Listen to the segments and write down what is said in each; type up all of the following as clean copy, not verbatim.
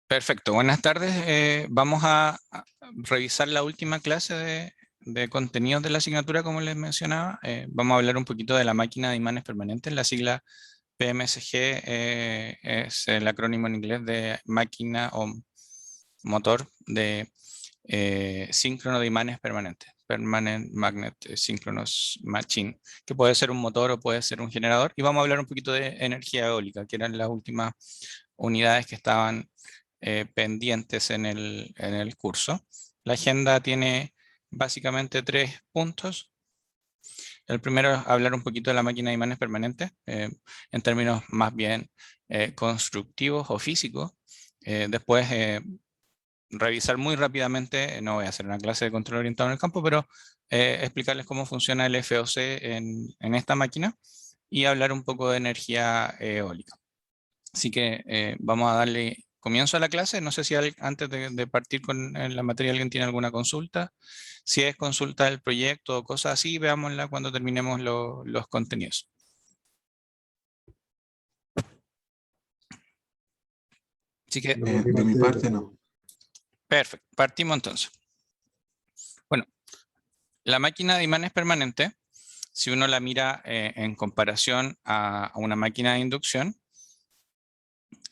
Perfecto, buenas tardes. Vamos a revisar la última clase de contenidos de la asignatura, como les mencionaba. Vamos a hablar un poquito de la máquina de imanes permanentes. La sigla PMSG es el acrónimo en inglés de máquina o motor de síncrono de imanes permanentes. Permanent Magnet Synchronous Machine, que puede ser un motor o puede ser un generador. Y vamos a hablar un poquito de energía eólica, que eran las últimas unidades que estaban pendientes en el curso. La agenda tiene básicamente 3 puntos. El primero es hablar un poquito de la máquina de imanes permanentes, en términos más bien constructivos o físicos. Después, revisar muy rápidamente, no voy a hacer una clase de control orientado en el campo, pero explicarles cómo funciona el FOC en esta máquina y hablar un poco de energía eólica. Así que vamos a darle comienzo a la clase. No sé si antes de partir con la materia alguien tiene alguna consulta. Si es consulta del proyecto o cosas así, veámosla cuando terminemos los contenidos. Así que, De mi parte no. perfecto, partimos entonces. Bueno, la máquina de imanes permanente, si uno la mira en comparación a una máquina de inducción,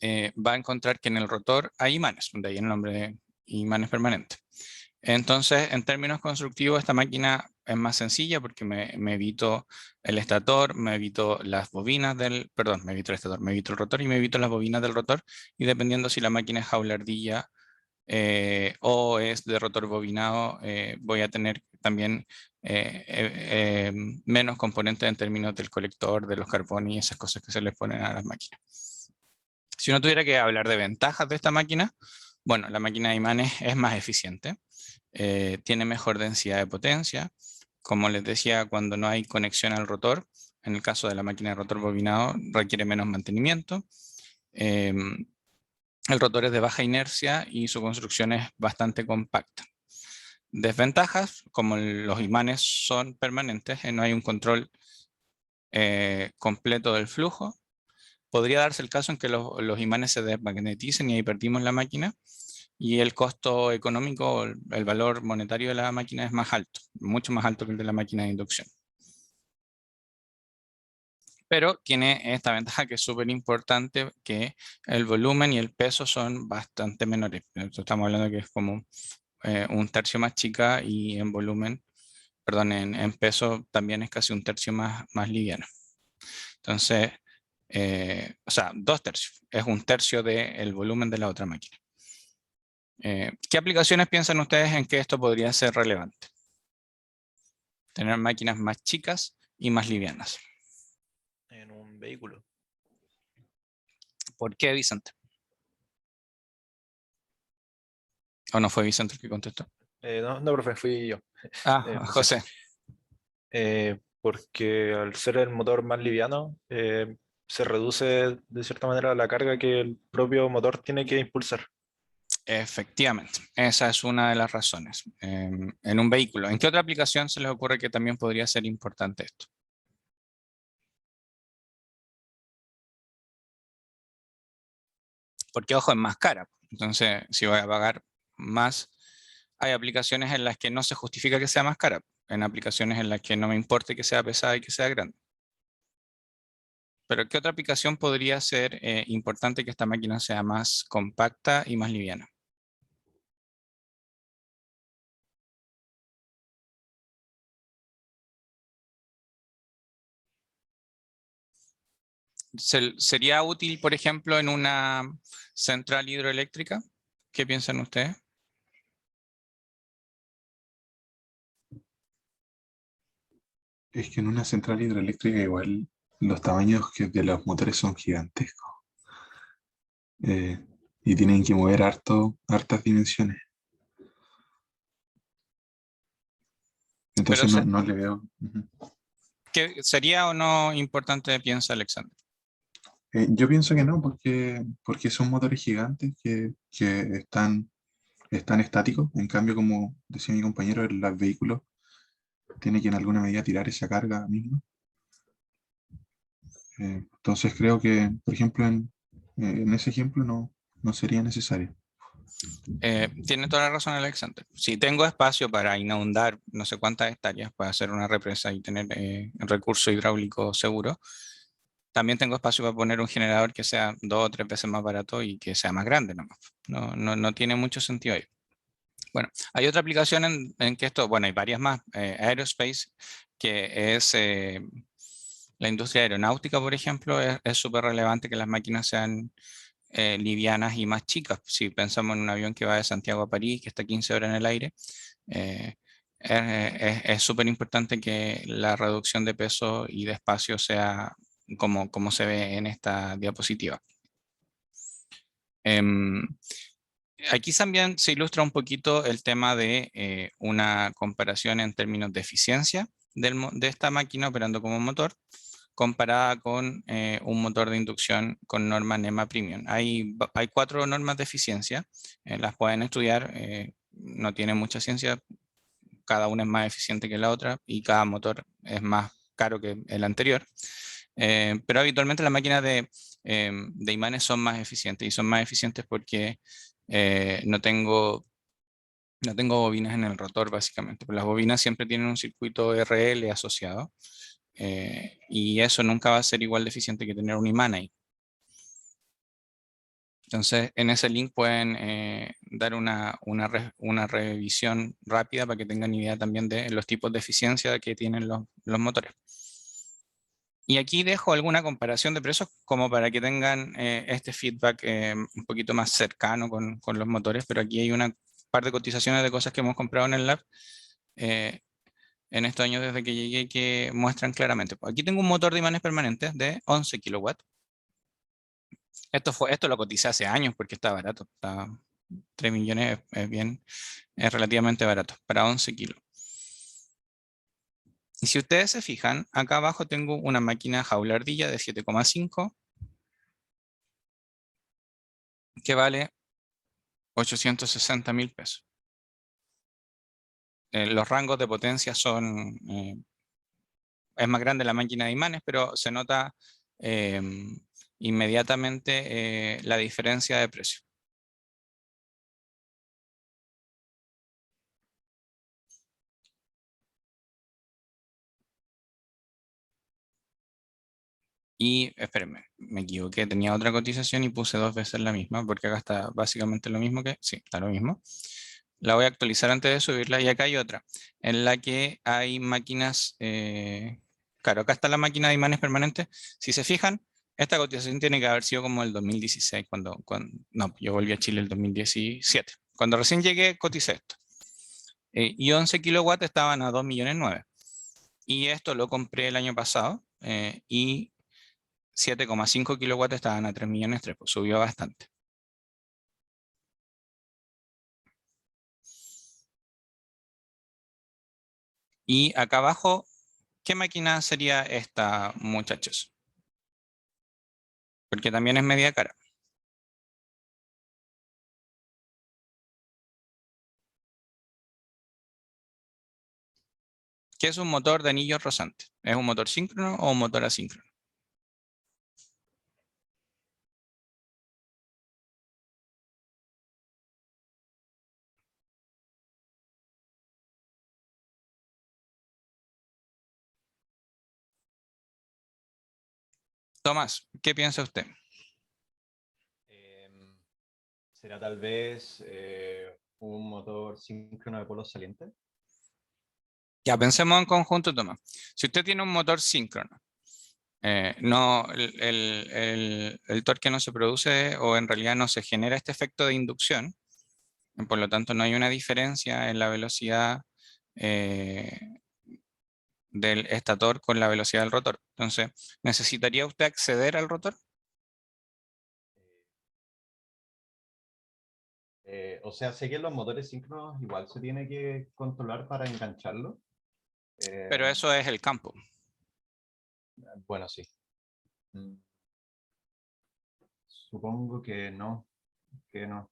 va a encontrar que en el rotor hay imanes, de ahí el nombre de imanes permanentes. Entonces, en términos constructivos, esta máquina es más sencilla porque me evito el estator, me evito las bobinas perdón, me evito el estator, me evito el rotor y me evito las bobinas del rotor. Y dependiendo si la máquina es jaulardilla o es de rotor bobinado, voy a tener también menos componentes en términos del colector, de los carbones y esas cosas que se les ponen a las máquinas. Si uno tuviera que hablar de ventajas de esta máquina, bueno, la máquina de imanes es más eficiente, tiene mejor densidad de potencia. Como les decía, cuando no hay conexión al rotor, en el caso de la máquina de rotor bobinado, requiere menos mantenimiento. El rotor es de baja inercia y su construcción es bastante compacta. Desventajas, como los imanes son permanentes, no hay un control completo del flujo. Podría darse el caso en que los imanes se desmagneticen y ahí perdimos la máquina. Y el costo económico, el valor monetario de la máquina es más alto, mucho más alto que el de la máquina de inducción. Pero tiene esta ventaja que es súper importante, que el volumen y el peso son bastante menores. Estamos hablando que es como un tercio más chica y en volumen, perdón, en peso también es casi un tercio más liviano. Entonces, o sea, 2/3, es un tercio del volumen de la otra máquina. ¿Qué aplicaciones piensan ustedes en que esto podría ser relevante? Tener máquinas más chicas y más livianas. En un vehículo. ¿Por qué, Vicente? ¿O no fue Vicente el que contestó? No, profe, fui yo. José. Porque al ser el motor más liviano, se reduce de cierta manera la carga que el propio motor tiene que impulsar. Efectivamente, esa es una de las razones. En un vehículo, ¿en qué otra aplicación se les ocurre que también podría ser importante esto? Porque, ojo, es más cara. Entonces, si voy a pagar más, hay aplicaciones en las que no se justifica que sea más cara. En aplicaciones en las que no me importe que sea pesada y que sea grande. Pero, ¿qué otra aplicación podría ser importante que esta máquina sea más compacta y más liviana? ¿Sería útil, por ejemplo, en una central hidroeléctrica? ¿Qué piensan ustedes? Es que en una central hidroeléctrica igual los tamaños de los motores son gigantescos. Y tienen que mover hartas dimensiones. Entonces Pero no le veo. ¿qué sería o no importante, piensa Alexander? Yo pienso que no, porque son motores gigantes que están estáticos. En cambio, como decía mi compañero, el vehículo tiene que en alguna medida tirar esa carga misma. Entonces creo que, por ejemplo, en ese ejemplo no sería necesario. Tiene toda la razón Alexander. Si tengo espacio para inundar no sé cuántas hectáreas, para hacer una represa y tener recurso hidráulico seguro, también tengo espacio para poner un generador que sea 2 o 3 veces más barato y que sea más grande nomás. No tiene mucho sentido ahí. Bueno, hay otra aplicación en que esto, bueno, hay varias más. Aerospace, que es la industria aeronáutica, por ejemplo, es súper relevante que las máquinas sean livianas y más chicas. Si pensamos en un avión que va de Santiago a París, que está 15 horas en el aire, eh, es súper importante que la reducción de peso y de espacio sea como se ve en esta diapositiva. Em, Aquí también se ilustra un poquito el tema de una comparación en términos de eficiencia de esta máquina operando como motor, comparada con un motor de inducción con norma NEMA Premium. Hay 4 normas de eficiencia, las pueden estudiar, no tiene mucha ciencia, cada una es más eficiente que la otra y cada motor es más caro que el anterior. Pero habitualmente las máquinas de imanes son más eficientes, y son más eficientes porque no tengo bobinas en el rotor, básicamente. Las bobinas siempre tienen un circuito RL asociado, y eso nunca va a ser igual de eficiente que tener un imán ahí. Entonces, en ese link pueden dar una revisión rápida para que tengan idea también de los tipos de eficiencia que tienen los motores. Y aquí dejo alguna comparación de precios como para que tengan este feedback un poquito más cercano con los motores, pero aquí hay una par de cotizaciones de cosas que hemos comprado en el lab eh, en estos años desde que llegué, que muestran claramente. Pues aquí tengo un motor de imanes permanentes de 11 kilowatts. Esto lo coticé hace años porque está barato. Está 3 millones, es relativamente barato para 11 kilos. Y si ustedes se fijan, acá abajo tengo una máquina jaula ardilla de 7,5 que vale 860.000 pesos. Los rangos de potencia son, es más grande la máquina de imanes, pero se nota inmediatamente la diferencia de precio. Y espérenme, me equivoqué, tenía otra cotización y puse 2 veces la misma, porque acá está básicamente lo mismo sí, está lo mismo. La voy a actualizar antes de subirla, y acá hay otra, en la que hay máquinas, claro, acá está la máquina de imanes permanentes. Si se fijan, esta cotización tiene que haber sido como el 2016, no, yo volví a Chile el 2017. Cuando recién llegué, coticé esto. Y 11 kilowatts estaban a 2.900.000. Y esto lo compré el año pasado, y 7,5 kilowatts estaban a 3.300.000, pues subió bastante. Y acá abajo, ¿qué máquina sería esta, muchachos? Porque también es media cara. ¿Qué es un motor de anillos rosantes? ¿Es un motor síncrono o un motor asíncrono? Tomás, ¿qué piensa usted? ¿Será tal vez un motor síncrono de polos salientes? Ya, pensemos en conjunto, Tomás. Si usted tiene un motor síncrono, no, el torque no se produce, o en realidad no se genera este efecto de inducción. Por lo tanto, no hay una diferencia en la velocidad eh, del estator con la velocidad del rotor. Entonces, ¿necesitaría usted acceder al rotor? O sea, sé que los motores síncronos igual se tiene que controlar para engancharlo. Pero eso es el campo. Bueno, sí. Mm. Supongo que no. Que no.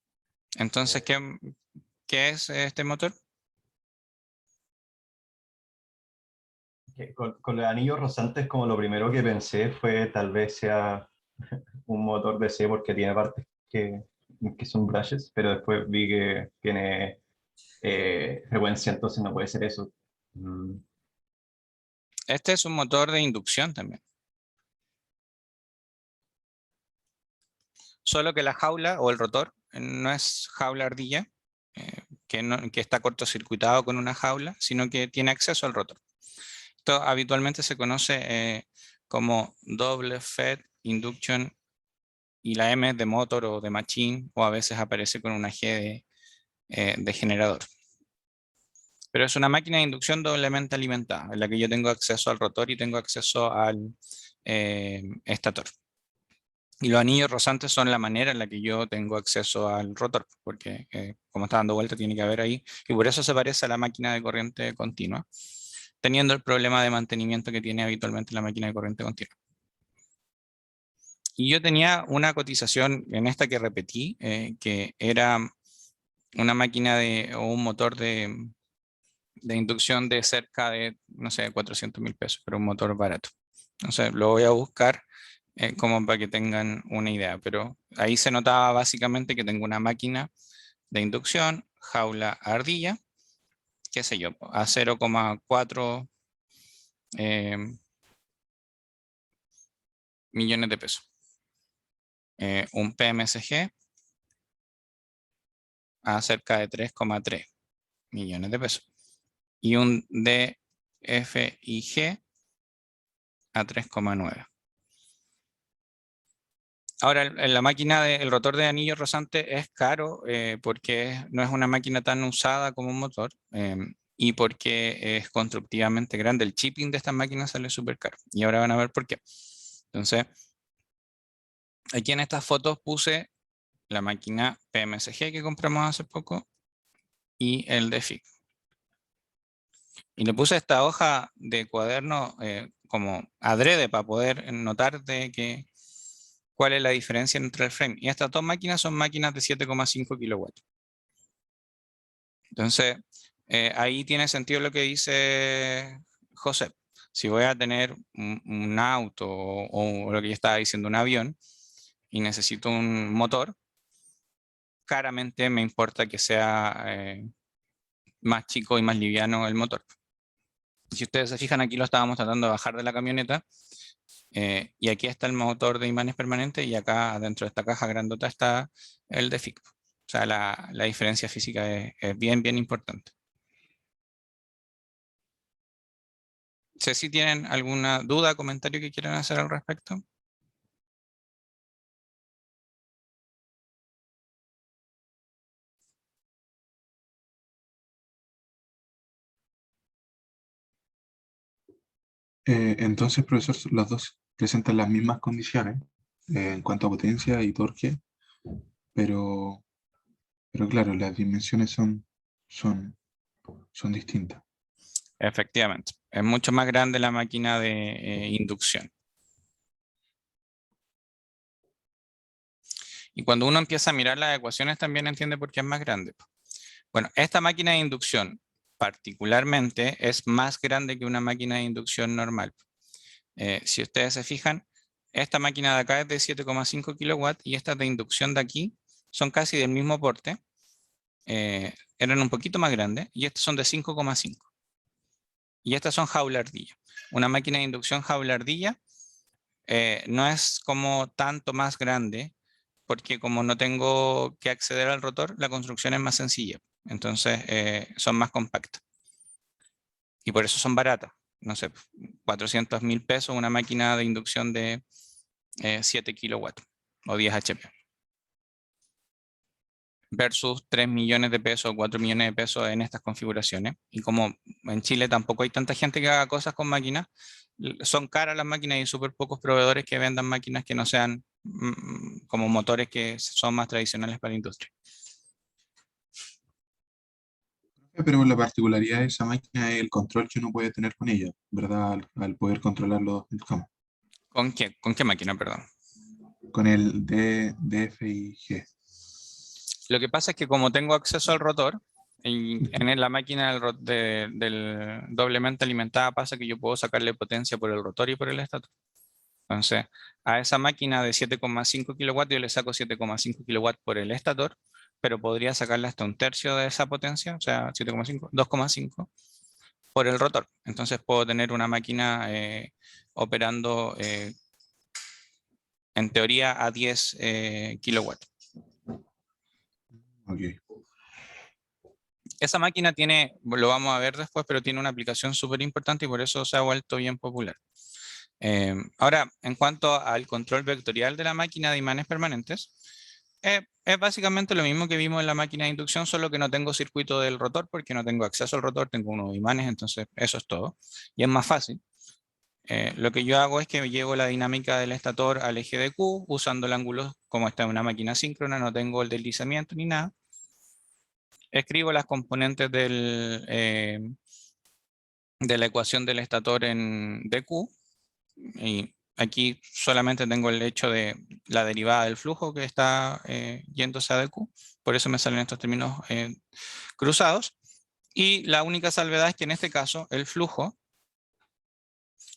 Entonces, ¿qué es este motor? Con los anillos rosantes, como lo primero que pensé fue tal vez sea un motor DC porque tiene partes que son brushes, pero después vi que tiene frecuencia, entonces no puede ser eso. Mm, Este es un motor de inducción también. Solo que la jaula o el rotor no es jaula ardilla, que está cortocircuitado con una jaula, sino que tiene acceso al rotor. Esto habitualmente se conoce como double fed induction, y la M es de motor o de machine, o a veces aparece con una G de generador. Pero es una máquina de inducción doblemente alimentada, en la que yo tengo acceso al rotor y tengo acceso al estator. Y los anillos rozantes son la manera en la que yo tengo acceso al rotor, porque como está dando vuelta tiene que haber ahí, y por eso se parece a la máquina de corriente continua, teniendo el problema de mantenimiento que tiene habitualmente la máquina de corriente continua. Y yo tenía una cotización en esta que repetí, que era una máquina o un motor de inducción de cerca de, no sé, 400.000 pesos, pero un motor barato. Entonces lo voy a buscar como para que tengan una idea, pero ahí se notaba básicamente que tengo una máquina de inducción, jaula ardilla, qué sé yo, a 0,4 millones de pesos. Un PMSG a cerca de 3,3 millones de pesos. Y un DFIG a 3,9. Ahora, la máquina del rotor de anillo rozante es caro porque no es una máquina tan usada como un motor y porque es constructivamente grande. El shipping de estas máquinas sale súper caro. Y ahora van a ver por qué. Entonces, aquí en estas fotos puse la máquina PMSG que compramos hace poco y el DFIG. Y le puse esta hoja de cuaderno como adrede para poder notar cuál es la diferencia entre el frame. Y estas dos máquinas son máquinas de 7,5 kilowatts. Entonces, ahí tiene sentido lo que dice José. Si voy a tener un auto o lo que yo estaba diciendo, un avión, y necesito un motor, claramente me importa que sea más chico y más liviano el motor. Si ustedes se fijan, aquí lo estábamos tratando de bajar de la camioneta. Y aquí está el motor de imanes permanentes y acá dentro de esta caja grandota está el de FIC. O sea, la diferencia física es bien, bien importante. Sé si tienen alguna duda, comentario que quieran hacer al respecto. Entonces, profesor, los dos presentan las mismas condiciones en cuanto a potencia y torque, pero, pero claro, las dimensiones son, son distintas. Efectivamente, es mucho más grande la máquina de inducción. Y cuando uno empieza a mirar las ecuaciones también entiende por qué es más grande. Bueno, esta máquina de inducción particularmente es más grande que una máquina de inducción normal. Si ustedes se fijan, esta máquina de acá es de 7,5 kilowatts y estas de inducción de aquí son casi del mismo porte. Eran un poquito más grandes y estas son de 5,5. Y estas son jaula ardilla. Una máquina de inducción jaula ardilla no es como tanto más grande porque como no tengo que acceder al rotor, la construcción es más sencilla. Entonces son más compactas. Y por eso son baratas. No sé, 400.000 pesos una máquina de inducción de 7 kilowatts o 10 HP. Versus 3 millones de pesos o 4 millones de pesos en estas configuraciones. Y como en Chile tampoco hay tanta gente que haga cosas con máquinas, son caras las máquinas y hay súper pocos proveedores que vendan máquinas que no sean como motores que son más tradicionales para la industria. Pero la particularidad de esa máquina es el control que uno puede tener con ella, ¿verdad? Al poder controlarlo del campo. ¿Con qué máquina, perdón? Con el DFIG. Lo que pasa es que como tengo acceso al rotor, en la máquina del doblemente alimentada pasa que yo puedo sacarle potencia por el rotor y por el estator. Entonces, a esa máquina de 7,5 kilowatts yo le saco 7,5 kilowatts por el estator, pero podría sacarle hasta un tercio de esa potencia, o sea, 7,5, 2,5 por el rotor. Entonces puedo tener una máquina operando en teoría a 10 kilowatts. Ok. Esa máquina tiene, lo vamos a ver después, pero tiene una aplicación súper importante y por eso se ha vuelto bien popular. Ahora, en cuanto al control vectorial de la máquina de imanes permanentes, es básicamente lo mismo que vimos en la máquina de inducción, solo que no tengo circuito del rotor porque no tengo acceso al rotor, tengo unos imanes, entonces eso es todo. Y es más fácil. Lo que yo hago es que llevo la dinámica del estator al eje de Q, usando el ángulo, como está en una máquina síncrona, no tengo el deslizamiento ni nada. Escribo las componentes de la ecuación del estator en dq, y aquí solamente tengo el hecho de la derivada del flujo que está yéndose a dq, por eso me salen estos términos cruzados, y la única salvedad es que en este caso el flujo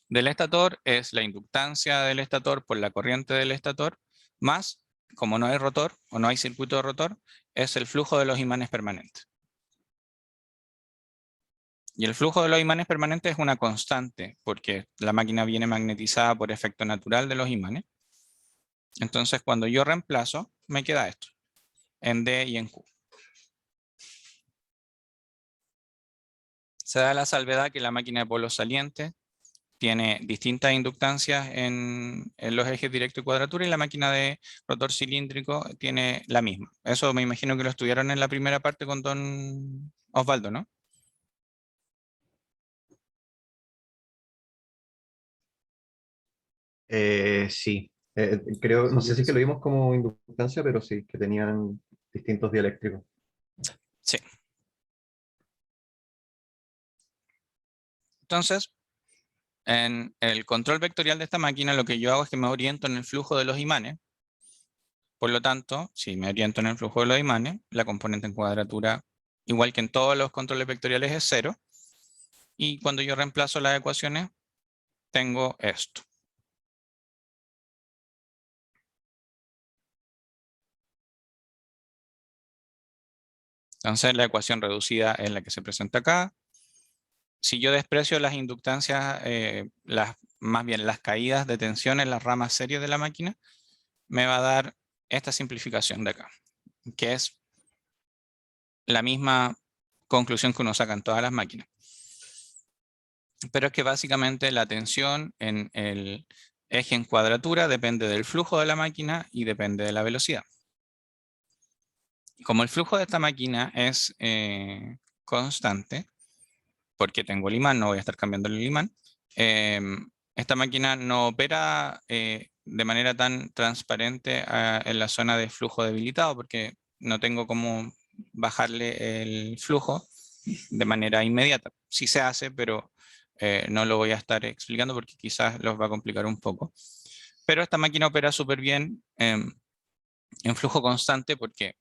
del estator es la inductancia del estator por la corriente del estator, más, como no hay rotor o no hay circuito de rotor, es el flujo de los imanes permanentes. Y el flujo de los imanes permanentes es una constante, porque la máquina viene magnetizada por efecto natural de los imanes. Entonces, cuando yo reemplazo, me queda esto, en D y en Q. Se da la salvedad que la máquina de polo saliente tiene distintas inductancias en los ejes directo y cuadratura, y la máquina de rotor cilíndrico tiene la misma. Eso me imagino que lo estudiaron en la primera parte con don Osvaldo, ¿no? Sí, creo, no sé si es que lo vimos como inductancia, pero sí, que tenían distintos dieléctricos. Sí. Entonces, en el control vectorial de esta máquina, lo que yo hago es que me oriento en el flujo de los imanes. Por lo tanto, si me oriento en el flujo de los imanes, la componente en cuadratura, igual que en todos los controles vectoriales, es 0. Y cuando yo reemplazo las ecuaciones, tengo esto. Entonces, la ecuación reducida es la que se presenta acá. Si yo desprecio las inductancias, más bien las caídas de tensión en las ramas series de la máquina, me va a dar esta simplificación de acá, que es la misma conclusión que uno saca en todas las máquinas. Pero es que básicamente la tensión en el eje en cuadratura depende del flujo de la máquina y depende de la velocidad. Como el flujo de esta máquina es constante, porque tengo el imán, no voy a estar cambiando el imán, esta máquina no opera de manera tan transparente en la zona de flujo debilitado, porque no tengo cómo bajarle el flujo de manera inmediata. Sí se hace, pero no lo voy a estar explicando porque quizás los va a complicar un poco. Pero esta máquina opera súper bien en flujo constante porque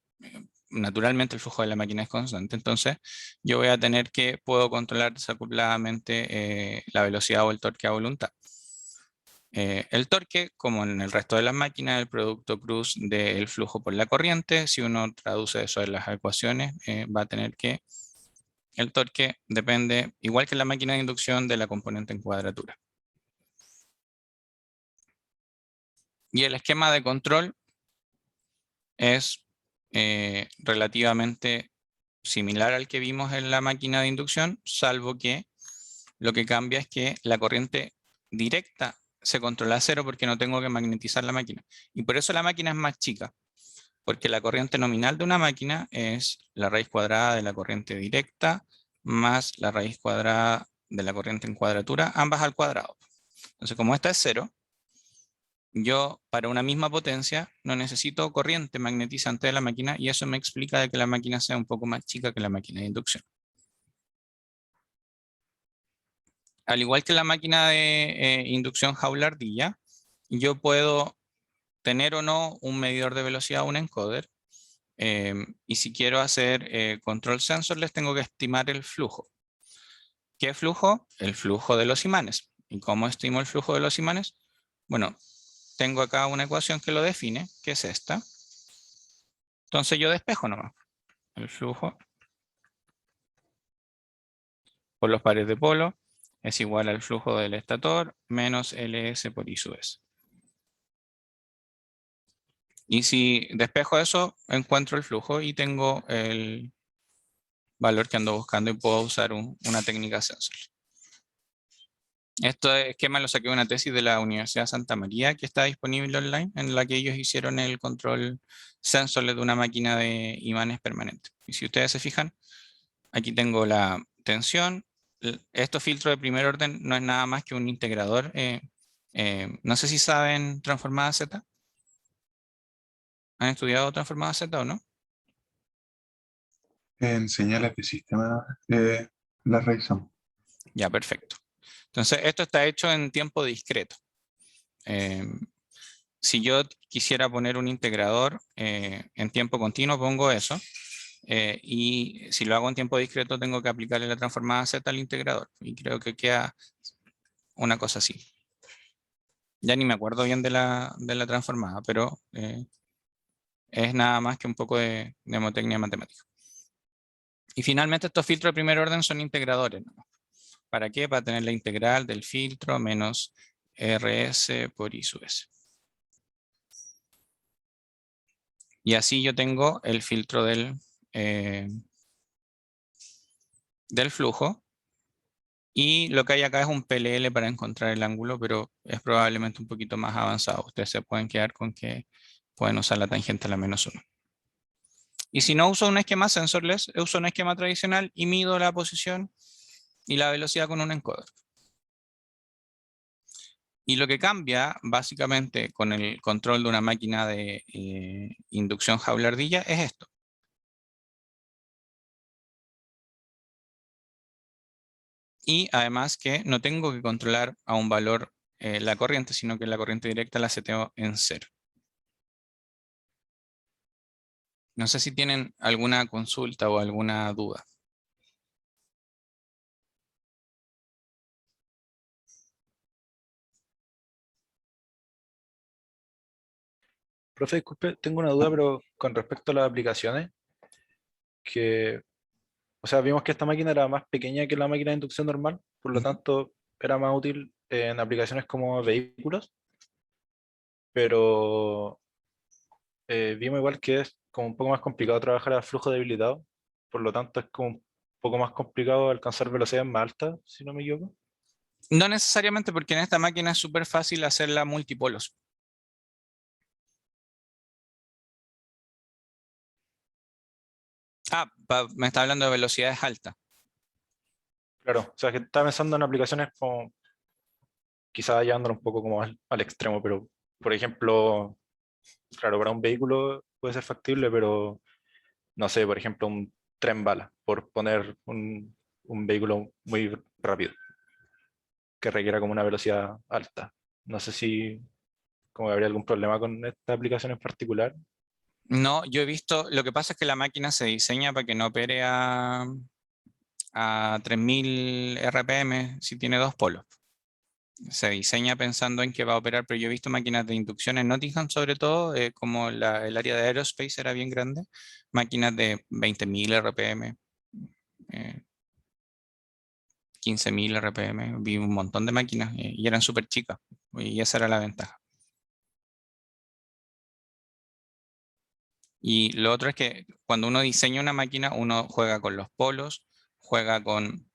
naturalmente el flujo de la máquina es constante. Entonces yo voy a tener que puedo controlar desacopladamente la velocidad o el torque a voluntad. El torque, como en el resto de las máquinas, es el producto cruz del flujo por la corriente. Si uno traduce eso en las ecuaciones, va a tener que el torque depende, igual que en la máquina de inducción, de la componente en cuadratura. Y el esquema de control es relativamente similar al que vimos en la máquina de inducción, salvo que lo que cambia es que la corriente directa se controla a 0 porque no tengo que magnetizar la máquina. Y por eso la máquina es más chica, porque la corriente nominal de una máquina es la raíz cuadrada de la corriente directa más la raíz cuadrada de la corriente en cuadratura, ambas al cuadrado. Entonces, como esta es 0, yo para una misma potencia no necesito corriente magnetizante de la máquina, y eso me explica de que la máquina sea un poco más chica que la máquina de inducción. Al igual que la máquina de inducción jaula-ardilla, yo puedo tener o no un medidor de velocidad, un encoder, y si quiero hacer control sensor, les tengo que estimar el flujo. ¿Qué flujo? El flujo de los imanes. ¿Y cómo estimo el flujo de los imanes? Bueno, tengo acá una ecuación que lo define, que es esta. Entonces yo despejo nomás el flujo por los pares de polo es igual al flujo del estator menos LS por I sub S. Y si despejo eso, encuentro el flujo y tengo el valor que ando buscando y puedo usar una técnica sensor. Este esquema lo saqué de una tesis de la Universidad de Santa María que está disponible online, en la que ellos hicieron el control sensor de una máquina de imanes permanente. Y si ustedes se fijan, aquí tengo la tensión. Estos filtros de primer orden no es nada más que un integrador. No sé si saben transformada Z. ¿Han estudiado transformada Z o no? En señales de sistema las revisamos. Ya, perfecto. Entonces, esto está hecho en tiempo discreto. Si yo quisiera poner un integrador en tiempo continuo, pongo eso. Y si lo hago en tiempo discreto, tengo que aplicarle la transformada Z al integrador. Y creo que queda una cosa así. Ya ni me acuerdo bien de la transformada, pero es nada más que un poco de mnemotecnia matemática. Y finalmente estos filtros de primer orden son integradores, ¿no? ¿Para qué? Para tener la integral del filtro menos RS por I sub S. Y así yo tengo el filtro del flujo. Y lo que hay acá es un PLL para encontrar el ángulo, pero es probablemente un poquito más avanzado. Ustedes se pueden quedar con que pueden usar la tangente a la -1. Y si no uso un esquema sensorless, uso un esquema tradicional y mido la posición y la velocidad con un encoder. Y lo que cambia básicamente con el control de una máquina de inducción jaula-ardilla es esto. Y además que no tengo que controlar a un valor la corriente, sino que la corriente directa la seteo en 0. No sé si tienen alguna consulta o alguna duda. Profe, disculpe, tengo una duda, pero con respecto a las aplicaciones, que, o sea, vimos que esta máquina era más pequeña que la máquina de inducción normal, por lo tanto, era más útil en aplicaciones como vehículos, pero vimos igual que es como un poco más complicado trabajar a flujo debilitado, por lo tanto, es como un poco más complicado alcanzar velocidades más altas, si no me equivoco. No necesariamente, porque en esta máquina es súper fácil hacerla multipolos. Ah, me está hablando de velocidades altas. Claro, o sea, que estaba pensando en aplicaciones como, quizás llevándolo un poco como al extremo, pero, por ejemplo, claro, para un vehículo puede ser factible, pero no sé, por ejemplo, un tren bala, por poner un vehículo muy rápido, que requiera como una velocidad alta. No sé si como habría algún problema con esta aplicación en particular. No, yo he visto, lo que pasa es que la máquina se diseña para que no opere a 3000 RPM si tiene dos polos. Se diseña pensando en que va a operar, pero yo he visto máquinas de inducción en Nottingham sobre todo, como el área de aerospace era bien grande, máquinas de 20.000 RPM, 15.000 RPM, vi un montón de máquinas y eran súper chicas, y esa era la ventaja. Y lo otro es que cuando uno diseña una máquina, uno juega con los polos, juega con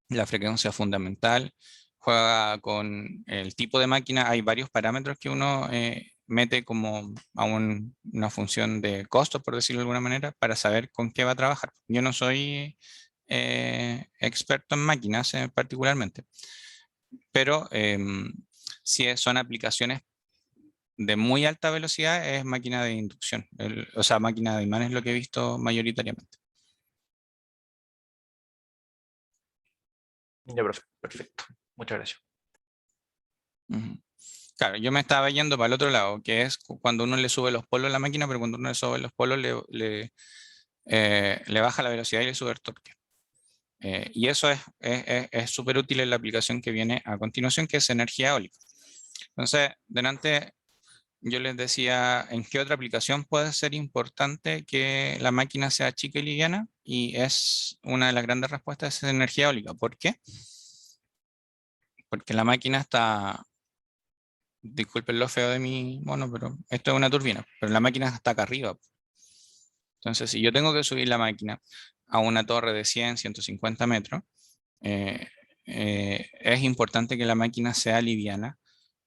la frecuencia fundamental, juega con el tipo de máquina. Hay varios parámetros que uno mete como a una función de costo, por decirlo de alguna manera, para saber con qué va a trabajar. Yo no soy experto en máquinas particularmente, pero si son aplicaciones de muy alta velocidad, es máquina de inducción. O sea, máquina de imán es lo que he visto mayoritariamente. Ya, perfecto. Muchas gracias. Ujú. Claro, yo me estaba yendo para el otro lado, que es cuando uno le sube los polos a la máquina, pero cuando uno le sube los polos le baja la velocidad y le sube el torque. Y eso es súper útil en la aplicación que viene a continuación, que es energía eólica. Entonces, delante yo les decía en qué otra aplicación puede ser importante que la máquina sea chica y liviana, y es una de las grandes respuestas es energía eólica. ¿Por qué? Porque la máquina está, disculpen lo feo de mi mono, pero esto es una turbina, pero la máquina está acá arriba. Entonces, si yo tengo que subir la máquina a una torre de 100, 150 metros, es importante que la máquina sea liviana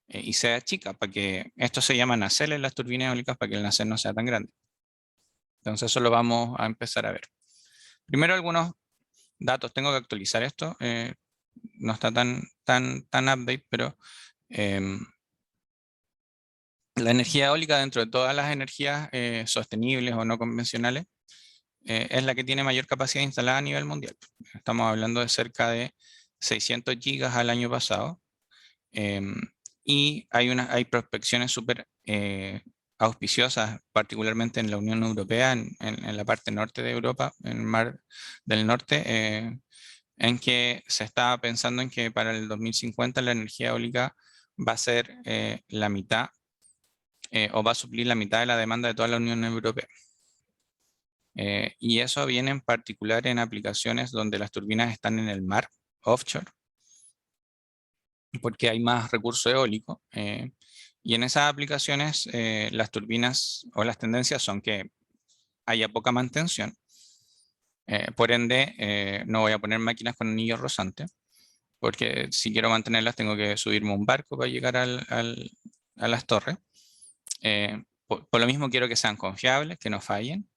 y sea chica, para que esto se llama nacelle en las turbinas eólicas, para que el nacelle no sea tan grande. Entonces, eso lo vamos a empezar a ver. Primero, algunos datos. Tengo que actualizar esto. No está tan update, pero la energía eólica, dentro de todas las energías sostenibles o no convencionales, es la que tiene mayor capacidad instalada a nivel mundial. Estamos hablando de cerca de 600 gigas al año pasado. Y hay prospecciones súper auspiciosas, particularmente en la Unión Europea, en la parte norte de Europa, en el Mar del Norte, en que se está pensando en que para el 2050 la energía eólica va a ser la mitad o va a suplir la mitad de la demanda de toda la Unión Europea. Y eso viene en particular en aplicaciones donde las turbinas están en el mar, offshore, porque hay más recurso eólico. Y en esas aplicaciones las turbinas o las tendencias son que haya poca mantención. Por ende, no voy a poner máquinas con anillos rosantes, porque si quiero mantenerlas tengo que subirme a un barco para llegar a las torres. Por lo mismo quiero que sean confiables, que no fallen.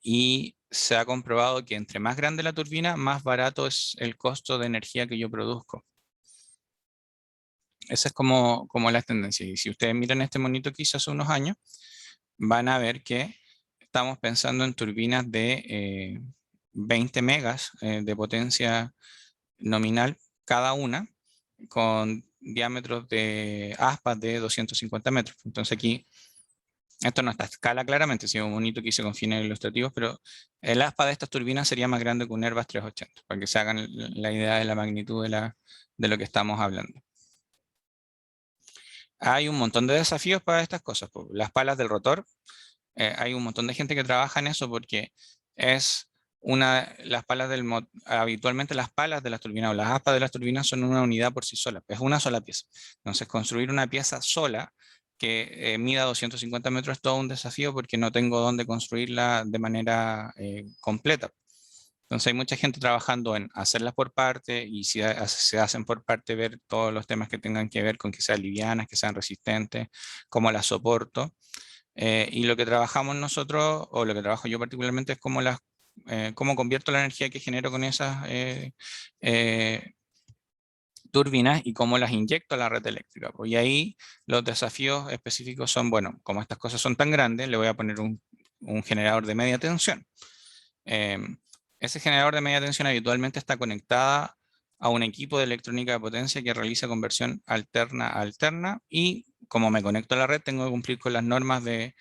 Y se ha comprobado que entre más grande la turbina, más barato es el costo de energía que yo produzco. Esa es como la tendencia. Y si ustedes miran este monito que hice hace unos años, van a ver que estamos pensando en turbinas de 20 megas de potencia nominal cada una, con diámetros de aspas de 250 metros. Entonces aquí, esto no está a escala claramente, sino un monito que hice con fines ilustrativos, pero el aspa de estas turbinas sería más grande que un Airbus 380, para que se hagan la idea de la magnitud de lo que estamos hablando. Hay un montón de desafíos para estas cosas. Las palas del rotor, hay un montón de gente que trabaja en eso porque es las palas habitualmente las palas de las turbinas o las aspas de las turbinas son una unidad por sí sola, es una sola pieza. Entonces construir una pieza sola que mida 250 metros es todo un desafío porque no tengo dónde construirla de manera completa. Entonces hay mucha gente trabajando en hacerlas por parte, y si se hacen por parte, ver todos los temas que tengan que ver con que sean livianas, que sean resistentes, cómo las soporto. Y lo que trabajamos nosotros, o lo que trabajo yo particularmente, es cómo convierto la energía que genero con esas turbinas y cómo las inyecto a la red eléctrica. Y ahí los desafíos específicos son, bueno, como estas cosas son tan grandes, le voy a poner un generador de media tensión. Ese generador de media tensión habitualmente está conectada a un equipo de electrónica de potencia que realiza conversión alterna a alterna, y como me conecto a la red tengo que cumplir con las normas de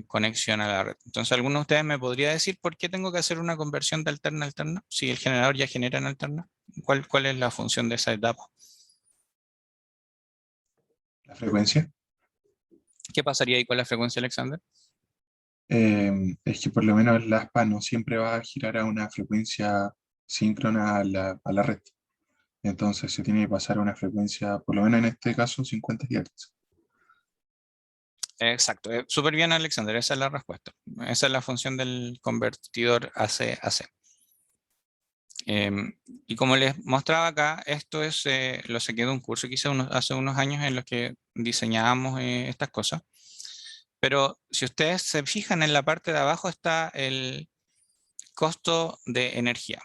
conexión a la red. Entonces, alguno de ustedes me podría decir por qué tengo que hacer una conversión de alterna a alterna si el generador ya genera en alterna. ¿Cuál es la función de esa etapa? La frecuencia. ¿Qué pasaría ahí con la frecuencia, Alexander? Es que por lo menos el aspa no siempre va a girar a una frecuencia síncrona a la red. Entonces se tiene que pasar a una frecuencia, por lo menos en este caso, 50 Hz. Exacto, súper bien, Alexander, esa es la respuesta. Esa es la función del convertidor AC-AC. Y como les mostraba acá, esto es lo saqué de un curso que hice hace unos años en los que diseñábamos estas cosas. Pero si ustedes se fijan, en la parte de abajo está el costo de energía.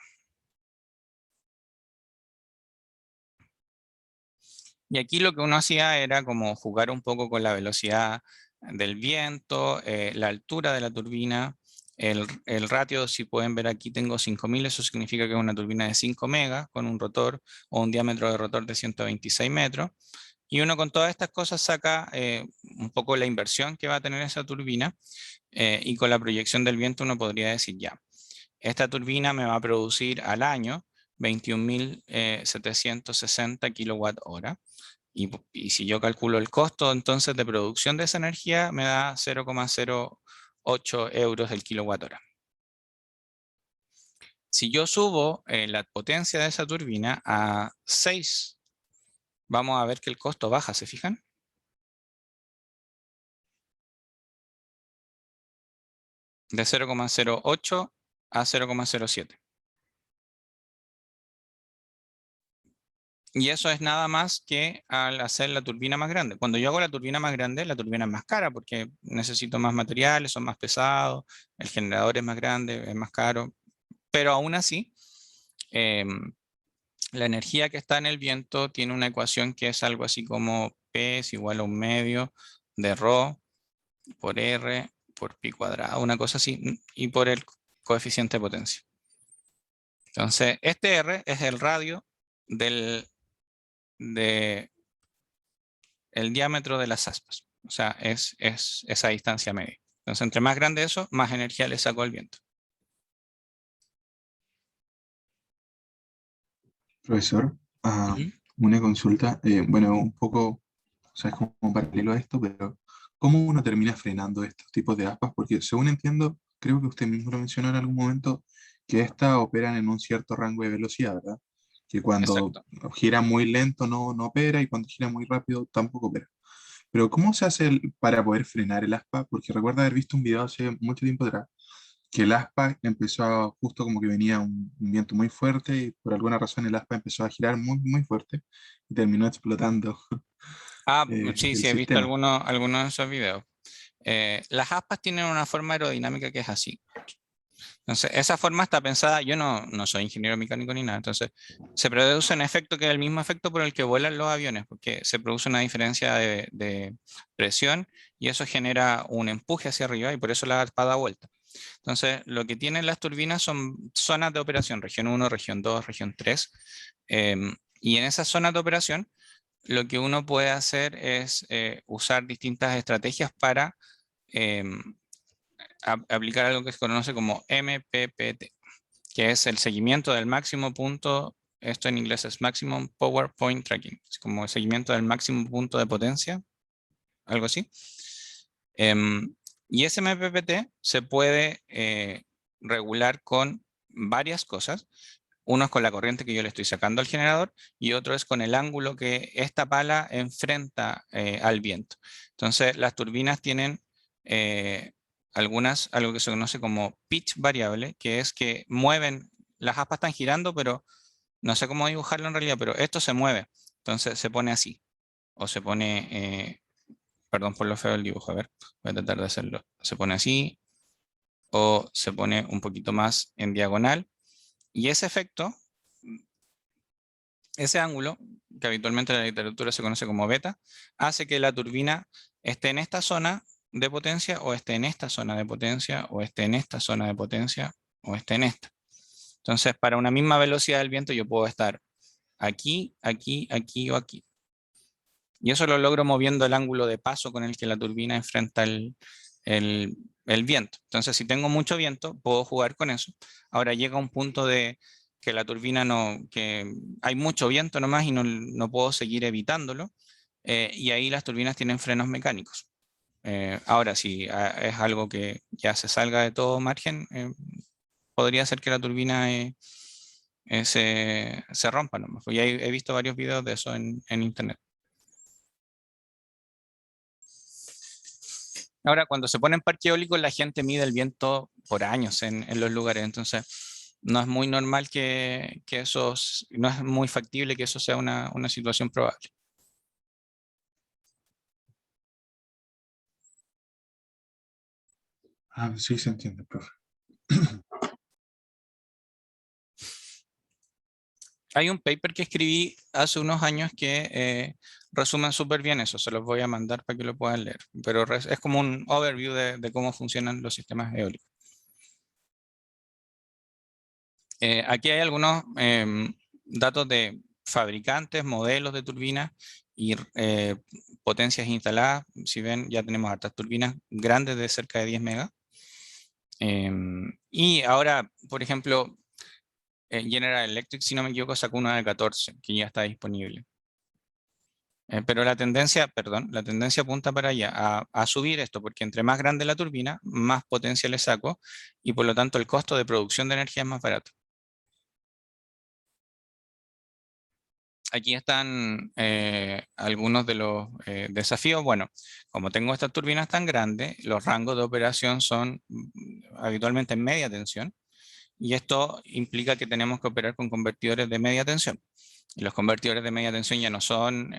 Y aquí lo que uno hacía era como jugar un poco con la velocidad del viento, la altura de la turbina, el ratio. Si pueden ver aquí tengo 5000, eso significa que es una turbina de 5 megas con un rotor o un diámetro de rotor de 126 metros. Y uno con todas estas cosas saca un poco la inversión que va a tener esa turbina, y con la proyección del viento uno podría decir ya, esta turbina me va a producir al año 21.760 kWh. Y si yo calculo el costo entonces de producción de esa energía, me da 0,08 euros el kilowatt hora. Si yo subo la potencia de esa turbina a 6, vamos a ver que el costo baja, ¿se fijan? De 0,08 a 0,07. Y eso es nada más que al hacer la turbina más grande. Cuando yo hago la turbina más grande, la turbina es más cara porque necesito más materiales, son más pesados, el generador es más grande, es más caro. Pero aún así, la energía que está en el viento tiene una ecuación que es algo así como P es igual a 1/2 de ρ por R por pi cuadrado, una cosa así, y por el coeficiente de potencia. Entonces, este R es el radio del el diámetro de las aspas. O sea, es esa distancia media. Entonces, entre más grande eso, más energía le saco al viento. Profesor, una consulta, bueno, un poco, o sea, es como paralelo a esto, pero ¿cómo uno termina frenando estos tipos de aspas? Porque según entiendo, creo que usted mismo lo mencionó en algún momento, que estas operan en un cierto rango de velocidad, ¿verdad? Que cuando Exacto. gira muy lento no opera y cuando gira muy rápido tampoco opera. Pero ¿cómo se hace para poder frenar el aspa? Porque recuerdo haber visto un video hace mucho tiempo atrás que el aspa justo como que venía un viento muy fuerte y por alguna razón el aspa empezó a girar muy fuerte y terminó explotando Ah, sí, el sí, he visto sistema. algunos de esos videos. Las aspas tienen una forma aerodinámica que es así. Entonces, esa forma está pensada, yo no soy ingeniero mecánico ni nada, entonces se produce un efecto que es el mismo efecto por el que vuelan los aviones, porque se produce una diferencia de presión y eso genera un empuje hacia arriba y por eso la aspa da vuelta. Entonces, lo que tienen las turbinas son zonas de operación, región 1, región 2, región 3, y en esas zonas de operación, lo que uno puede hacer es usar distintas estrategias para aplicar algo que se conoce como MPPT, que es el seguimiento del máximo punto, esto en inglés es Maximum Power Point Tracking, es como el seguimiento del máximo punto de potencia, algo así. Y ese MPPT se puede regular con varias cosas. Uno es con la corriente que yo le estoy sacando al generador y otro es con el ángulo que esta pala enfrenta al viento. Entonces, las turbinas tienen algo que se conoce como pitch variable, que es que mueven, las aspas están girando, pero no sé cómo dibujarlo en realidad, pero esto se mueve. Entonces se pone así, o se pone, perdón por lo feo del dibujo, a ver, voy a tratar de hacerlo. Se pone así, o se pone un poquito más en diagonal. Y ese efecto, ese ángulo, que habitualmente en la literatura se conoce como beta, hace que la turbina esté en esta zona de potencia, o esté en esta zona de potencia, o esté en esta zona de potencia, o esté en esta. Entonces, para una misma velocidad del viento, yo puedo estar aquí, aquí, aquí o aquí. Y eso lo logro moviendo el ángulo de paso con el que la turbina enfrenta el viento. Entonces, si tengo mucho viento, puedo jugar con eso. Ahora llega un punto de que la turbina que hay mucho viento nomás y no puedo seguir evitándolo. Y ahí las turbinas tienen frenos mecánicos. Ahora, si es algo que ya se salga de todo margen, podría ser que la turbina se rompa nomás. Pues ya he visto varios videos de eso en internet. Ahora, cuando se pone en parque eólico, la gente mide el viento por años en los lugares, entonces no es muy normal que eso, no es muy factible que eso sea una situación probable. Ah, sí, se entiende, profe. Hay un paper que escribí hace unos años que resumen súper bien eso, se los voy a mandar para que lo puedan leer, pero es como un overview de cómo funcionan los sistemas eólicos. Aquí hay algunos datos de fabricantes, modelos de turbinas y potencias instaladas. Si ven, ya tenemos hartas turbinas grandes de cerca de 10 megas. Y ahora, por ejemplo, General Electric, si no me equivoco, sacó una de 14 que ya está disponible. Pero la tendencia, perdón, la tendencia apunta para allá, a subir esto, porque entre más grande la turbina, más potencia le saco, y por lo tanto el costo de producción de energía es más barato. Aquí están algunos de los desafíos. Bueno, como tengo estas turbinas tan grandes, los rangos de operación son habitualmente en media tensión, y esto implica que tenemos que operar con convertidores de media tensión. Y los convertidores de media tensión ya no son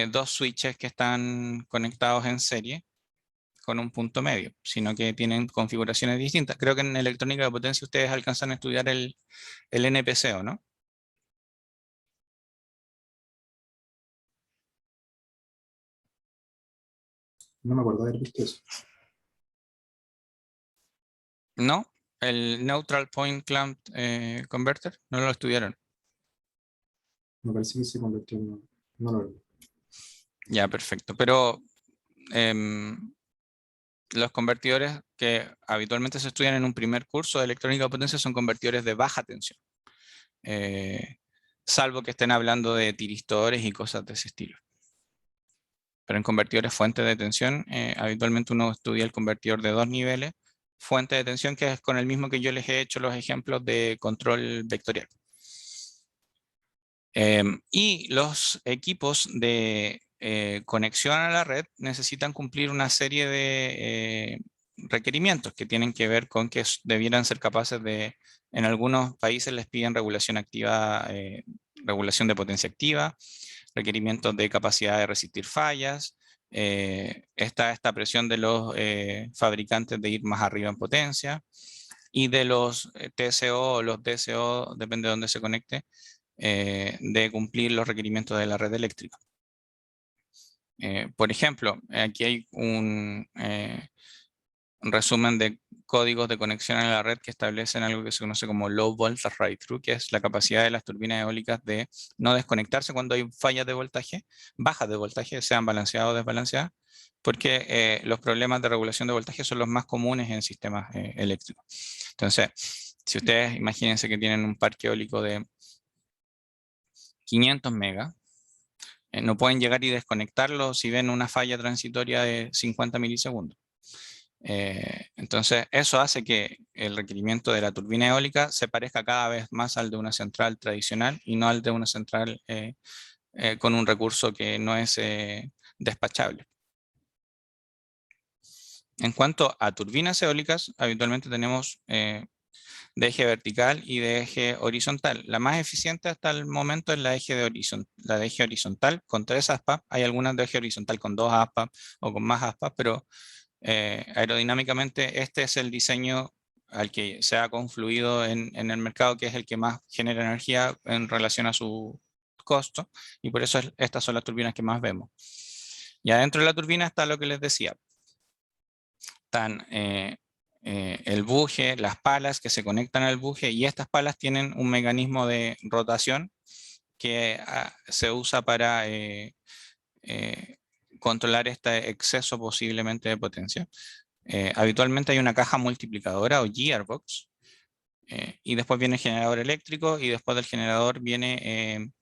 dos switches que están conectados en serie con un punto medio, sino que tienen configuraciones distintas. Creo que en electrónica de potencia ustedes alcanzan a estudiar el NPC, ¿o no? No me acuerdo de haber visto eso. ¿No? El Neutral Point Clamp Converter, no lo estudiaron. Me parece que se convirtió en... No lo vi. Ya, perfecto. Pero los convertidores que habitualmente se estudian en un primer curso de electrónica de potencia son convertidores de baja tensión. Salvo que estén hablando de tiristores y cosas de ese estilo. Pero en convertidores fuente de tensión, habitualmente uno estudia el convertidor de 2 niveles, fuente de tensión, que es con el mismo que yo les he hecho los ejemplos de control vectorial. Y los equipos de conexión a la red necesitan cumplir una serie de requerimientos que tienen que ver con que debieran ser capaces de, en algunos países les piden regulación activa, regulación de potencia activa, requerimientos de capacidad de resistir fallas, está esta presión de los fabricantes de ir más arriba en potencia, y de los TSO o los DSO, depende de dónde se conecte, de cumplir los requerimientos de la red eléctrica. Por ejemplo, aquí hay un resumen de códigos de conexión a la red que establecen algo que se conoce como low voltage ride-through, que es la capacidad de las turbinas eólicas de no desconectarse cuando hay fallas de voltaje, bajas de voltaje, sean balanceadas o desbalanceadas, porque los problemas de regulación de voltaje son los más comunes en sistemas eléctricos. Entonces, si ustedes imagínense que tienen un parque eólico de 500 megas, no pueden llegar y desconectarlo si ven una falla transitoria de 50 milisegundos. Entonces, eso hace que el requerimiento de la turbina eólica se parezca cada vez más al de una central tradicional y no al de una central con un recurso que no es despachable. En cuanto a turbinas eólicas, habitualmente tenemos de eje vertical y de eje horizontal. La más eficiente hasta el momento es la de eje horizontal con 3 aspas. Hay algunas de eje horizontal con 2 aspas o con más aspas, pero aerodinámicamente este es el diseño al que se ha confluido en el mercado, que es el que más genera energía en relación a su costo, y por eso estas son las turbinas que más vemos. Y adentro de la turbina está lo que les decía. Están el buje, las palas que se conectan al buje, y estas palas tienen un mecanismo de rotación que se usa para controlar este exceso posiblemente de potencia. Habitualmente hay una caja multiplicadora o gearbox, y después viene el generador eléctrico, y después del generador viene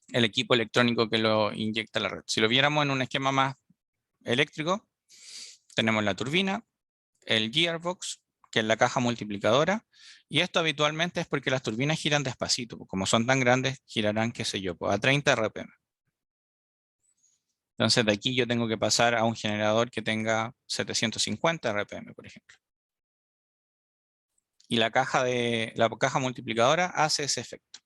el equipo electrónico que lo inyecta a la red. Si lo viéramos en un esquema más eléctrico, tenemos la turbina, el gearbox, que es la caja multiplicadora, y esto habitualmente es porque las turbinas giran despacito, como son tan grandes, girarán, qué sé yo, a 30 RPM. Entonces de aquí yo tengo que pasar a un generador que tenga 750 RPM, por ejemplo. Y la caja multiplicadora hace ese efecto.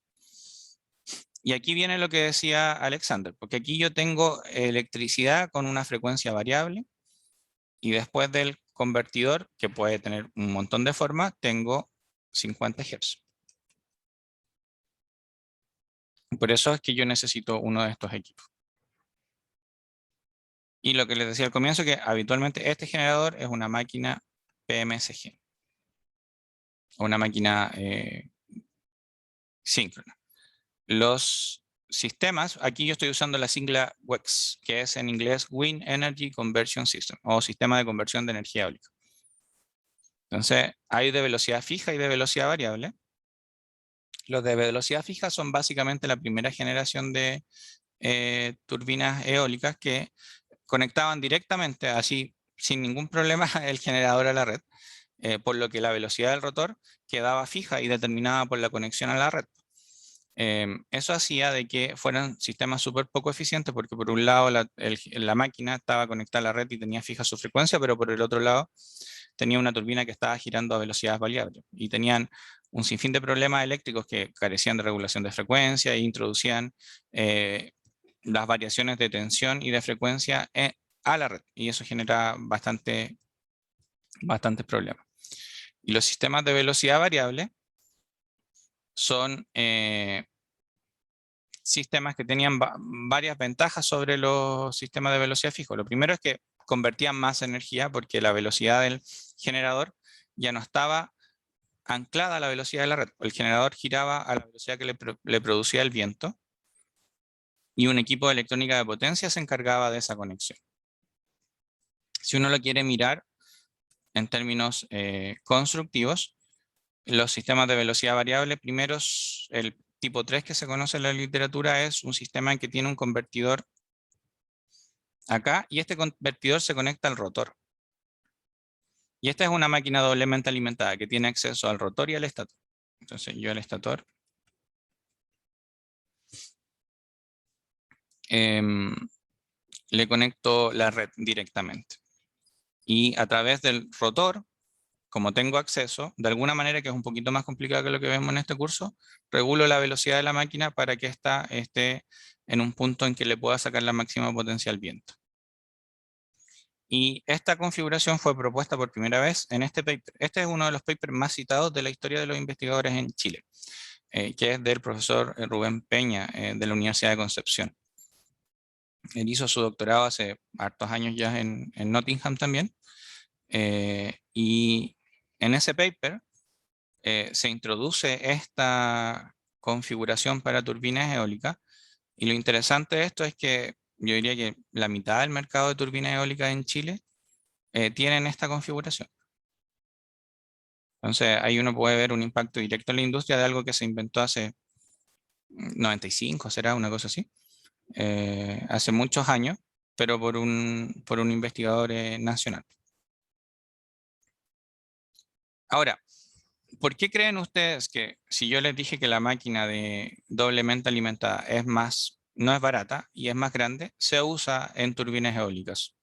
Y aquí viene lo que decía Alexander, porque aquí yo tengo electricidad con una frecuencia variable, y después del convertidor, que puede tener un montón de formas, tengo 50 Hz. Por eso es que yo necesito uno de estos equipos. Y lo que les decía al comienzo, que habitualmente este generador es una máquina PMSG, o una máquina síncrona. Los sistemas, aquí yo estoy usando la sigla WEX, que es en inglés Wind Energy Conversion System, o sistema de conversión de energía eólica. Entonces, hay de velocidad fija y de velocidad variable. Los de velocidad fija son básicamente la primera generación de turbinas eólicas que conectaban directamente, así sin ningún problema, el generador a la red, por lo que la velocidad del rotor quedaba fija y determinada por la conexión a la red. Eso hacía de que fueran sistemas súper poco eficientes, porque por un lado la máquina estaba conectada a la red y tenía fija su frecuencia, pero por el otro lado tenía una turbina que estaba girando a velocidades variables, y tenían un sinfín de problemas eléctricos que carecían de regulación de frecuencia e introducían las variaciones de tensión y de frecuencia a la red, y eso genera bastantes problemas. Y los sistemas de velocidad variable son sistemas que tenían varias ventajas sobre los sistemas de velocidad fijo. Lo primero es que convertían más energía porque la velocidad del generador ya no estaba anclada a la velocidad de la red. El generador giraba a la velocidad que le producía el viento, y un equipo de electrónica de potencia se encargaba de esa conexión. Si uno lo quiere mirar en términos constructivos, los sistemas de velocidad variable, primero, el tipo 3 que se conoce en la literatura es un sistema en que tiene un convertidor acá, y este convertidor se conecta al rotor. Y esta es una máquina doblemente alimentada que tiene acceso al rotor y al estator. Entonces yo al estator le conecto la red directamente. Y a través del rotor, como tengo acceso, de alguna manera que es un poquito más complicado que lo que vemos en este curso, regulo la velocidad de la máquina para que ésta esté en un punto en que le pueda sacar la máxima potencia al viento. Y esta configuración fue propuesta por primera vez en este paper. Este es uno de los papers más citados de la historia de los investigadores en Chile, que es del profesor Rubén Peña, de la Universidad de Concepción. Él hizo su doctorado hace hartos años ya en Nottingham también. Y en ese paper se introduce esta configuración para turbinas eólicas. Y lo interesante de esto es que yo diría que la mitad del mercado de turbinas eólicas en Chile tienen esta configuración. Entonces ahí uno puede ver un impacto directo en la industria de algo que se inventó hace 95, será una cosa así, hace muchos años, pero por un investigador nacional. Ahora, ¿por qué creen ustedes que si yo les dije que la máquina de doblemente alimentada no es barata y es más grande, se usa en turbinas eólicas?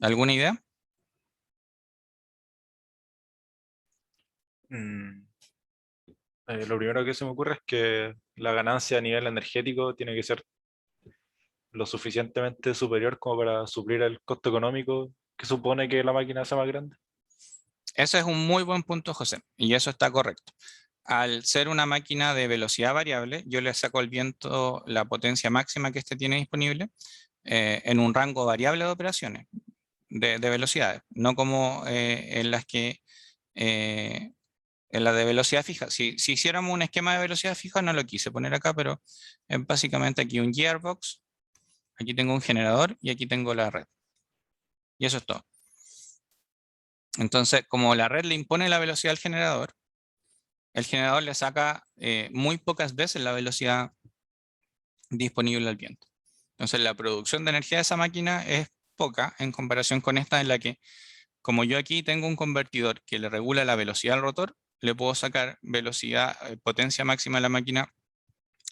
¿Alguna idea? Mm, lo primero que se me ocurre es que la ganancia a nivel energético tiene que ser lo suficientemente superior como para suplir el costo económico que supone que la máquina sea más grande. Ese es un muy buen punto, José, y eso está correcto. Al ser una máquina de velocidad variable, yo le saco al viento la potencia máxima que éste tiene disponible en un rango variable de operaciones, de velocidades, no como en las que en la de velocidad fija. Si hiciéramos un esquema de velocidad fija, no lo quise poner acá, pero es básicamente aquí un gearbox, aquí tengo un generador y aquí tengo la red. Y eso es todo. Entonces, como la red le impone la velocidad al generador, el generador le saca muy pocas veces la velocidad disponible al viento. Entonces, la producción de energía de esa máquina es poca en comparación con esta, en la que, como yo aquí tengo un convertidor que le regula la velocidad al rotor, le puedo sacar potencia máxima a la máquina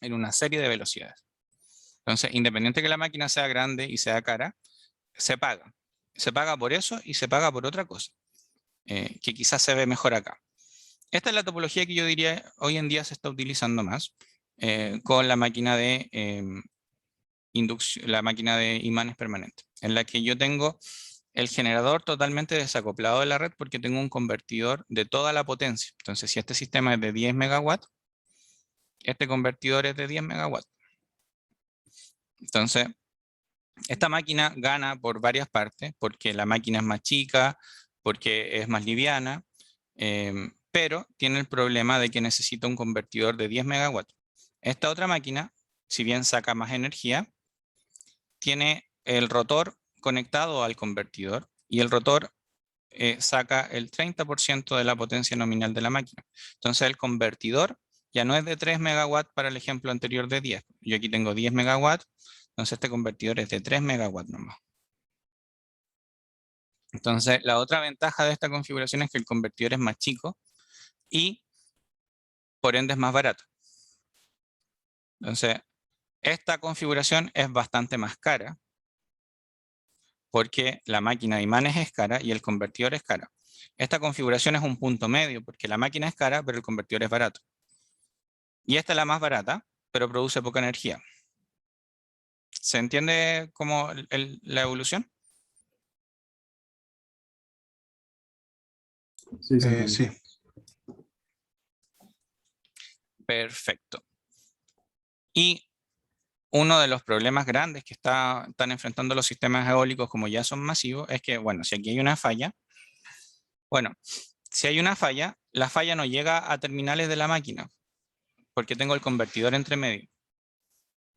en una serie de velocidades. Entonces, independiente que la máquina sea grande y sea cara, se paga. Se paga por eso y se paga por otra cosa, que quizás se ve mejor acá. Esta es la topología que yo diría hoy en día se está utilizando más con la máquina de inducción, la máquina de imanes permanentes, en la que yo tengo el generador totalmente desacoplado de la red porque tengo un convertidor de toda la potencia. Entonces, si este sistema es de 10 megawatts, este convertidor es de 10 megawatts. Entonces, esta máquina gana por varias partes, porque la máquina es más chica, porque es más liviana, pero tiene el problema de que necesita un convertidor de 10 megawatts. Esta otra máquina, si bien saca más energía, tiene el rotor conectado al convertidor, y el rotor saca el 30% de la potencia nominal de la máquina. Entonces el convertidor ya no es de 3 megawatts para el ejemplo anterior de 10. Yo aquí tengo 10 megawatts, entonces este convertidor es de 3 megawatts nomás. Entonces la otra ventaja de esta configuración es que el convertidor es más chico y por ende es más barato. Entonces esta configuración es bastante más cara porque la máquina de imanes es cara y el convertidor es cara. Esta configuración es un punto medio porque la máquina es cara, pero el convertidor es barato. Y esta es la más barata, pero produce poca energía. ¿Se entiende cómo la evolución? Sí, se entiende. Sí, Perfecto. Y uno de los problemas grandes que están enfrentando los sistemas eólicos, como ya son masivos, es que, bueno, si aquí hay una falla, bueno, si hay una falla, la falla no llega a terminales de la máquina, porque tengo el convertidor entre medio.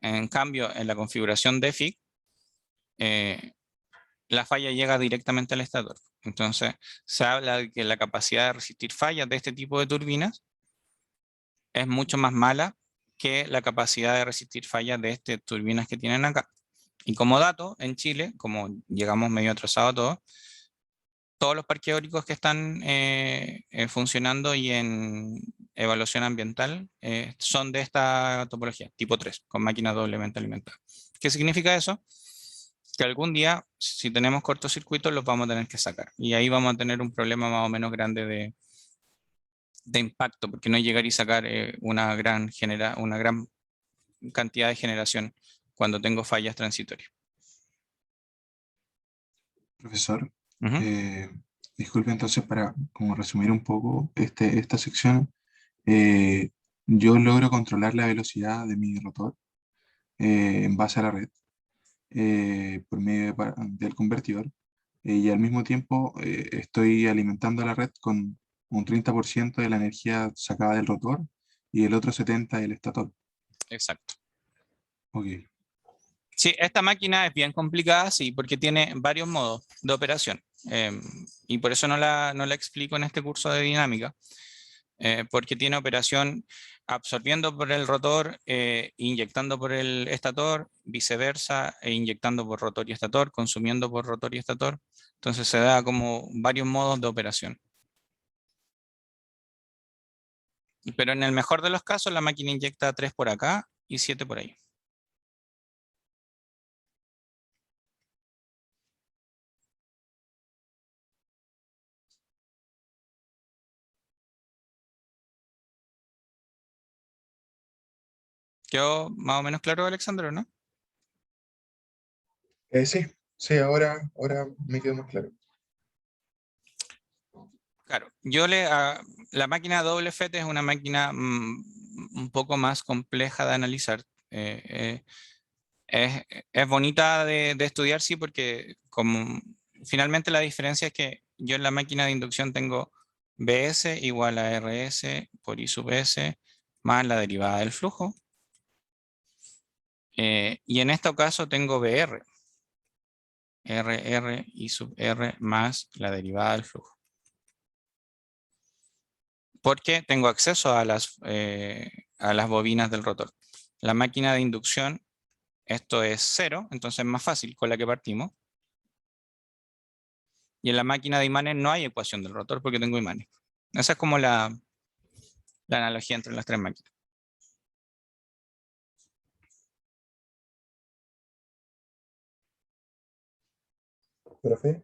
En cambio, en la configuración de FIC, la falla llega directamente al estator. Entonces, se habla de que la capacidad de resistir fallas de este tipo de turbinas es mucho más mala que la capacidad de resistir fallas de estas turbinas que tienen acá. Y como dato, en Chile, como llegamos medio atrasados todos los parques eólicos que están funcionando y en evaluación ambiental son de esta topología, tipo 3, con máquinas doblemente alimentadas. ¿Qué significa eso? Que algún día, si tenemos cortocircuitos, los vamos a tener que sacar. Y ahí vamos a tener un problema más o menos grande de impacto, porque no llegar y sacar una gran cantidad de generación cuando tengo fallas transitorias. profesor. Ujú. Disculpe entonces para como resumir un poco esta sección. eh, yo logro controlar la velocidad de mi rotor en base a la red por medio del convertidor y al mismo tiempo estoy alimentando a la red con un 30% de la energía sacada del rotor y el otro 70% del estator. Exacto. Ok, Sí, esta máquina es bien complicada, sí, porque tiene varios modos de operación. Y por eso no la explico en este curso de dinámica, porque tiene operación absorbiendo por el rotor, inyectando por el estator, viceversa, e inyectando por rotor y estator, consumiendo por rotor y estator. Entonces se da como varios modos de operación. Pero en el mejor de los casos, la máquina inyecta 3 por acá y 7 por ahí. ¿Quedó más o menos claro, Alexandro, no? sí, sí, ahora me quedo más claro. Claro, la máquina doble FET es una máquina un poco más compleja de analizar. Es bonita de estudiar, sí, porque finalmente la diferencia es que yo en la máquina de inducción tengo BS igual a RS por I sub S más la derivada del flujo. Y en este caso tengo BR, RR I sub R más la derivada del flujo. Porque tengo acceso a las bobinas del rotor. La máquina de inducción, esto es 0, entonces es más fácil con la que partimos. Y en la máquina de imanes no hay ecuación del rotor porque tengo imanes. Esa es como la analogía entre las tres máquinas. Profe,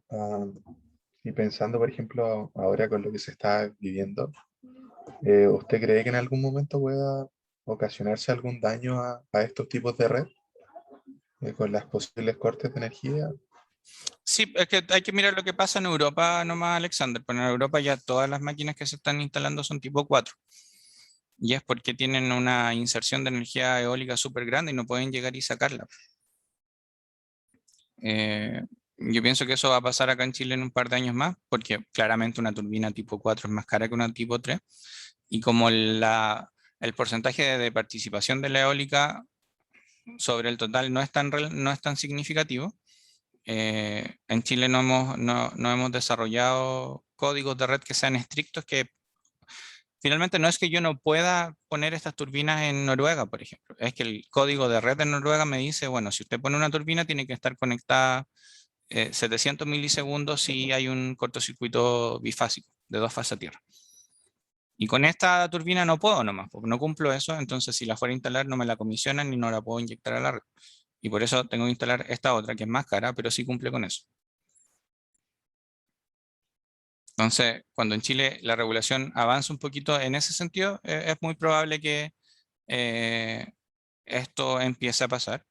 y pensando, por ejemplo, ahora con lo que se está viviendo, ¿usted cree que en algún momento pueda ocasionarse algún daño a estos tipos de red con las posibles cortes de energía? Sí, es que hay que mirar lo que pasa en Europa nomás, Alexander. Pero en Europa ya todas las máquinas que se están instalando son tipo 4. Y es porque tienen una inserción de energía eólica súper grande y no pueden llegar y sacarla. Yo pienso que eso va a pasar acá en Chile en un par de años más, porque claramente una turbina tipo 4 es más cara que una tipo 3. Y como el porcentaje de participación de la eólica sobre el total no es tan significativo, en Chile no hemos desarrollado códigos de red que sean estrictos, que finalmente no es que yo no pueda poner estas turbinas en Noruega, por ejemplo. Es que el código de red de Noruega me dice, bueno, si usted pone una turbina tiene que estar conectada 700 milisegundos si hay un cortocircuito bifásico de 2 fases a tierra. Y con esta turbina no puedo nomás, porque no cumplo eso, entonces si la fuera a instalar no me la comisionan ni no la puedo inyectar a la red. Y por eso tengo que instalar esta otra que es más cara, pero sí cumple con eso. Entonces, cuando en Chile la regulación avanza un poquito en ese sentido, es muy probable que eh, esto empiece a pasar.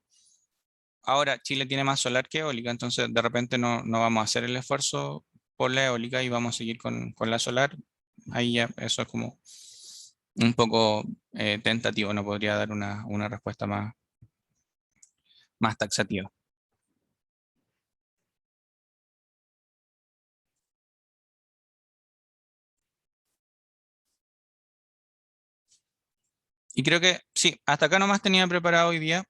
Ahora, Chile tiene más solar que eólica, entonces de repente no vamos a hacer el esfuerzo por la eólica y vamos a seguir con la solar. Ahí ya eso es como un poco tentativo, no podría dar una respuesta más taxativa. Y creo que sí, hasta acá nomás tenía preparado hoy día.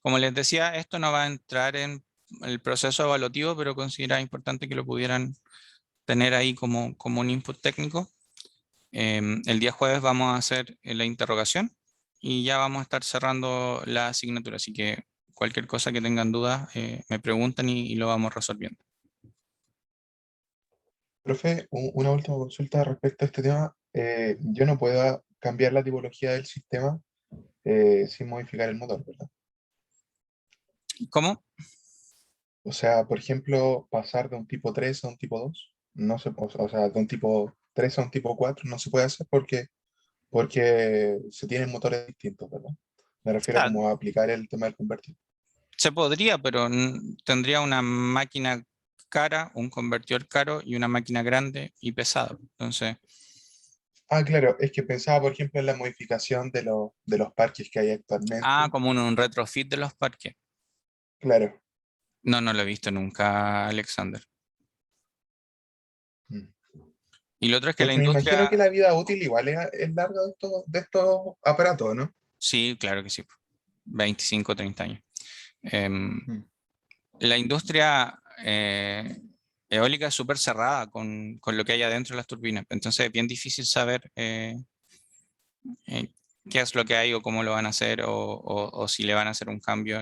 Como les decía, esto no va a entrar en el proceso evaluativo, pero considera importante que lo pudieran tener ahí como un input técnico. El día jueves vamos a hacer la interrogación y ya vamos a estar cerrando la asignatura. Así que cualquier cosa que tengan dudas, me preguntan y lo vamos resolviendo. Profe, una última consulta respecto a este tema. Yo no puedo cambiar la tipología del sistema sin modificar el motor, ¿verdad? ¿Cómo? O sea, por ejemplo, pasar de un tipo 3 a un tipo 2 no se, o sea, de un tipo 3 a un tipo 4 no se puede hacer porque se tienen motores distintos, ¿verdad? Me refiero Ah, como a aplicar el tema del convertir. se podría, pero tendría una máquina cara, un convertidor caro y una máquina grande y pesada. Entonces, Ah, claro, es que pensaba, por ejemplo, en la modificación de los parques que hay actualmente. como un retrofit de los parques. Claro. No lo he visto nunca, Alexander. Mm. Y lo otro es que la Porque me imagino industria, que la vida útil igual es larga de estos aparatos, ¿no? sí, claro que sí, 25, 30 años. Em, Mm. la industria eólica es súper cerrada con lo que hay adentro de las turbinas, entonces es bien difícil saber eh, qué es lo que hay o cómo lo van a hacer o si le van a hacer un cambio.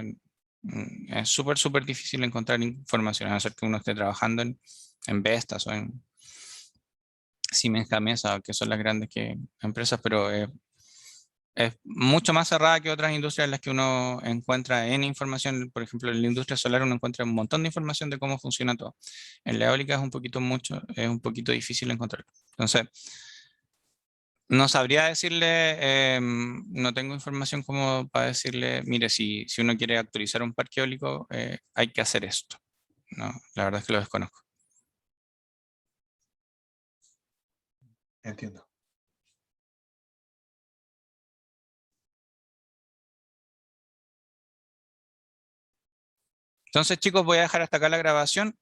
Es súper difícil encontrar información, a no ser que uno esté trabajando en Vestas o en Siemens Gamesa, que son las grandes empresas, pero es mucho más cerrada que otras industrias en las que uno encuentra en información. Por ejemplo, en la industria solar uno encuentra un montón de información de cómo funciona todo. En la eólica es un poquito difícil encontrar. Entonces, no sabría decirle, no tengo información como para decirle, mire, si uno quiere actualizar un parque eólico, hay que hacer esto. No, la verdad es que lo desconozco. Entiendo. Entonces, chicos, voy a dejar hasta acá la grabación.